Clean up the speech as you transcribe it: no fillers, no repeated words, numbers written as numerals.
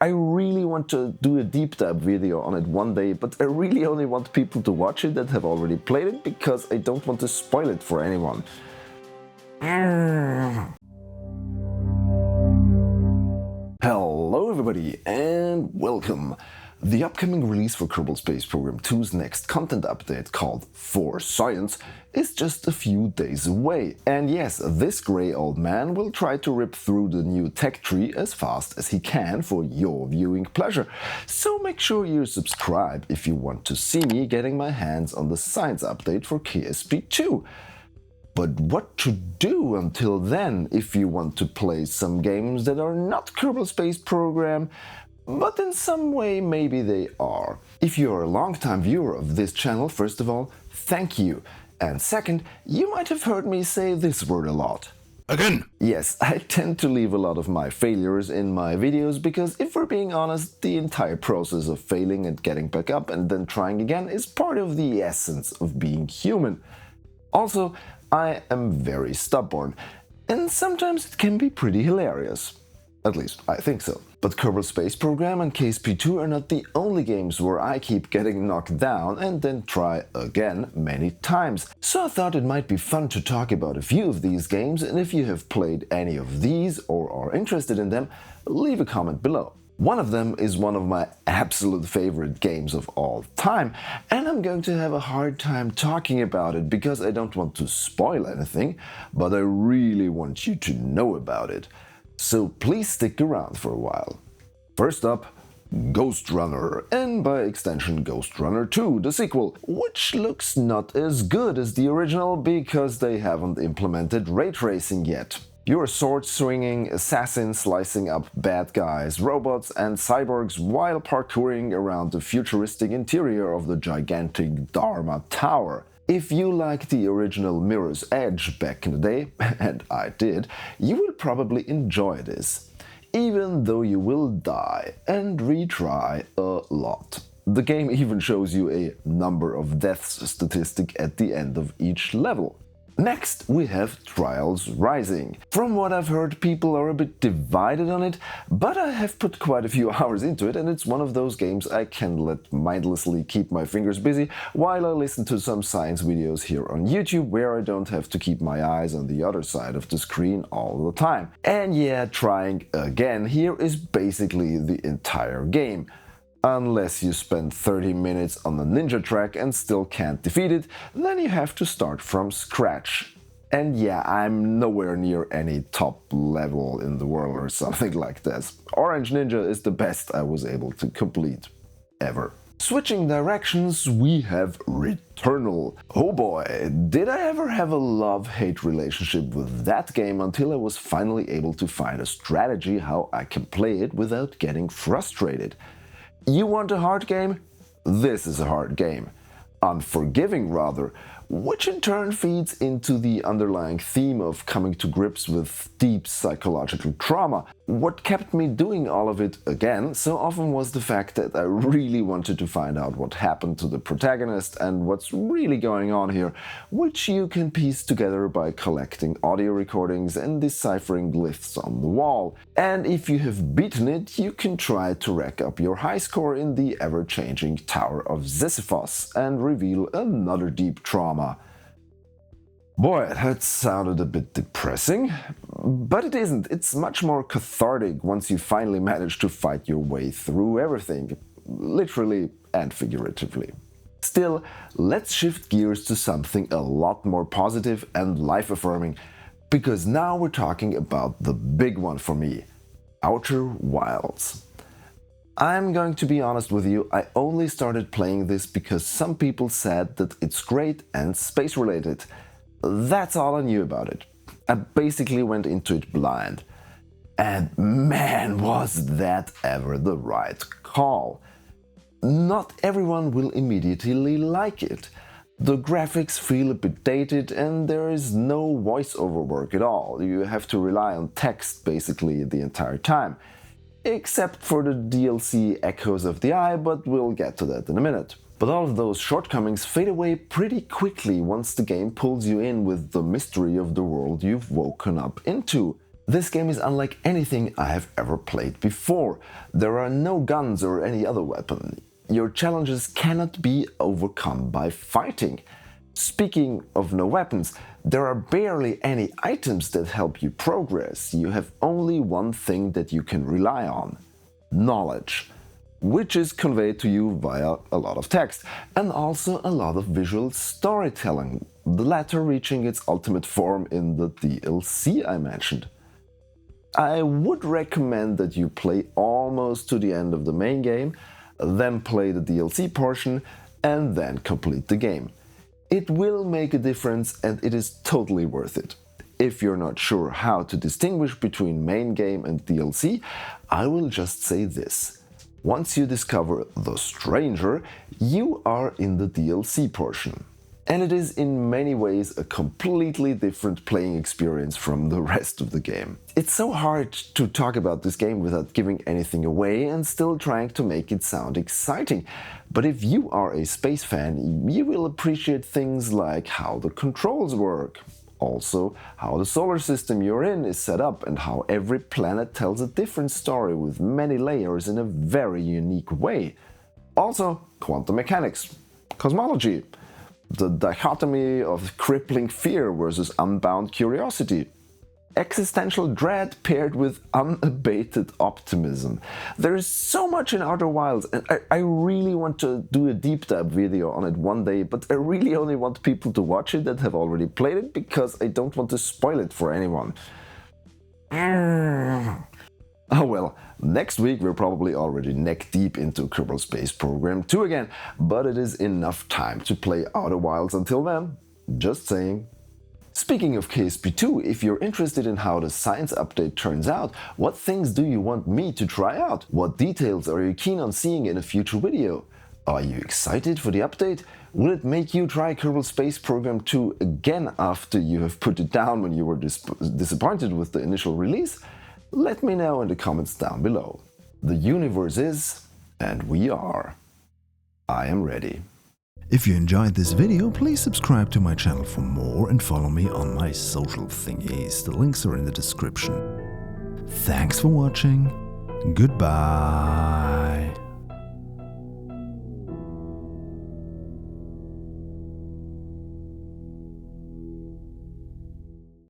I really want to do a deep dive video on it one day, but I really only want people to watch it that have already played it because I don't want to spoil it for anyone. Hello everybody and welcome! The upcoming release for Kerbal Space Program 2's next content update, called For Science, is just a few days away. And yes, this grey old man will try to rip through the new tech tree as fast as he can for your viewing pleasure. So make sure you subscribe if you want to see me getting my hands on the science update for KSP2. But what to do until then if you want to play some games that are not Kerbal Space Program, but in some way maybe they are. If you're a long-time viewer of this channel, first of all, thank you. And second, you might have heard me say this word a lot. Again! Yes, I tend to leave a lot of my failures in my videos because, if we're being honest, the entire process of failing and getting back up and then trying again is part of the essence of being human. Also, I am very stubborn, and sometimes it can be pretty hilarious. At least, I think so. But Kerbal Space Program and KSP2 are not the only games where I keep getting knocked down and then try again many times. So I thought it might be fun to talk about a few of these games, and if you have played any of these or are interested in them, leave a comment below. One of them is one of my absolute favorite games of all time, and I'm going to have a hard time talking about it because I don't want to spoil anything, but I really want you to know about it. So please stick around for a while. First up, Ghost Runner, and by extension Ghost Runner 2, the sequel, which looks not as good as the original because they haven't implemented ray tracing yet. You're a sword-swinging assassin slicing up bad guys, robots and cyborgs while parkouring around the futuristic interior of the gigantic Dharma Tower. If you like the original Mirror's Edge back in the day, and I did, you will probably enjoy this, even though you will die and retry a lot. The game even shows you a number of deaths statistic at the end of each level. Next, we have Trials Rising. From what I've heard, people are a bit divided on it, but I have put quite a few hours into it, and it's one of those games I can let mindlessly keep my fingers busy while I listen to some science videos here on YouTube, where I don't have to keep my eyes on the other side of the screen all the time. And yeah, trying again here is basically the entire game. Unless you spend 30 minutes on the ninja track and still can't defeat it, then you have to start from scratch. And yeah, I'm nowhere near any top level in the world or something like this. Orange Ninja is the best I was able to complete ever. Switching directions, we have Returnal. Oh boy, did I ever have a love-hate relationship with that game until I was finally able to find a strategy how I can play it without getting frustrated. You want a hard game? This is a hard game. Unforgiving rather, which in turn feeds into the underlying theme of coming to grips with deep psychological trauma. What kept me doing all of it again so often was the fact that I really wanted to find out what happened to the protagonist and what's really going on here, which you can piece together by collecting audio recordings and deciphering glyphs on the wall. And if you have beaten it, you can try to rack up your high score in the ever-changing Tower of Sisyphus and reveal another deep trauma. Boy, that sounded a bit depressing, but it isn't. It's much more cathartic once you finally manage to fight your way through everything, literally and figuratively. Still, let's shift gears to something a lot more positive and life-affirming, because now we're talking about the big one for me, Outer Wilds. I'm going to be honest with you, I only started playing this because some people said that it's great and space-related. That's all I knew about it. I basically went into it blind. And man, was that ever the right call. Not everyone will immediately like it. The graphics feel a bit dated and there is no voiceover work at all. You have to rely on text basically the entire time. Except for the DLC Echoes of the Eye, but we'll get to that in a minute. But all of those shortcomings fade away pretty quickly once the game pulls you in with the mystery of the world you've woken up into. This game is unlike anything I have ever played before. There are no guns or any other weapon. Your challenges cannot be overcome by fighting. Speaking of no weapons, there are barely any items that help you progress. You have only one thing that you can rely on: knowledge, which is conveyed to you via a lot of text and also a lot of visual storytelling, the latter reaching its ultimate form in the DLC I mentioned. I would recommend that you play almost to the end of the main game, then play the DLC portion, and then complete the game. It will make a difference and it is totally worth it. If you're not sure how to distinguish between main game and DLC, I will just say this: once you discover the Stranger, you are in the DLC portion. And it is in many ways a completely different playing experience from the rest of the game. It's so hard to talk about this game without giving anything away and still trying to make it sound exciting. But if you are a space fan, you will appreciate things like how the controls work, also how the solar system you're in is set up and how every planet tells a different story with many layers in a very unique way. Also quantum mechanics, cosmology, the dichotomy of crippling fear versus unbound curiosity, existential dread paired with unabated optimism. There is so much in Outer Wilds, and I really want to do a deep dive video on it one day, but I really only want people to watch it that have already played it, because I don't want to spoil it for anyone. Oh well, next week we're probably already neck deep into Kerbal Space Program 2 again, but it is enough time to play Outer Wilds until then. Just saying. Speaking of KSP2, if you're interested in how the science update turns out, what things do you want me to try out? What details are you keen on seeing in a future video? Are you excited for the update? Will it make you try Kerbal Space Program 2 again after you have put it down when you were disappointed with the initial release? Let me know in the comments down below. The universe is, and we are. I am ready. If you enjoyed this video, please subscribe to my channel for more and follow me on my social thingies. The links are in the description. Thanks for watching. Goodbye.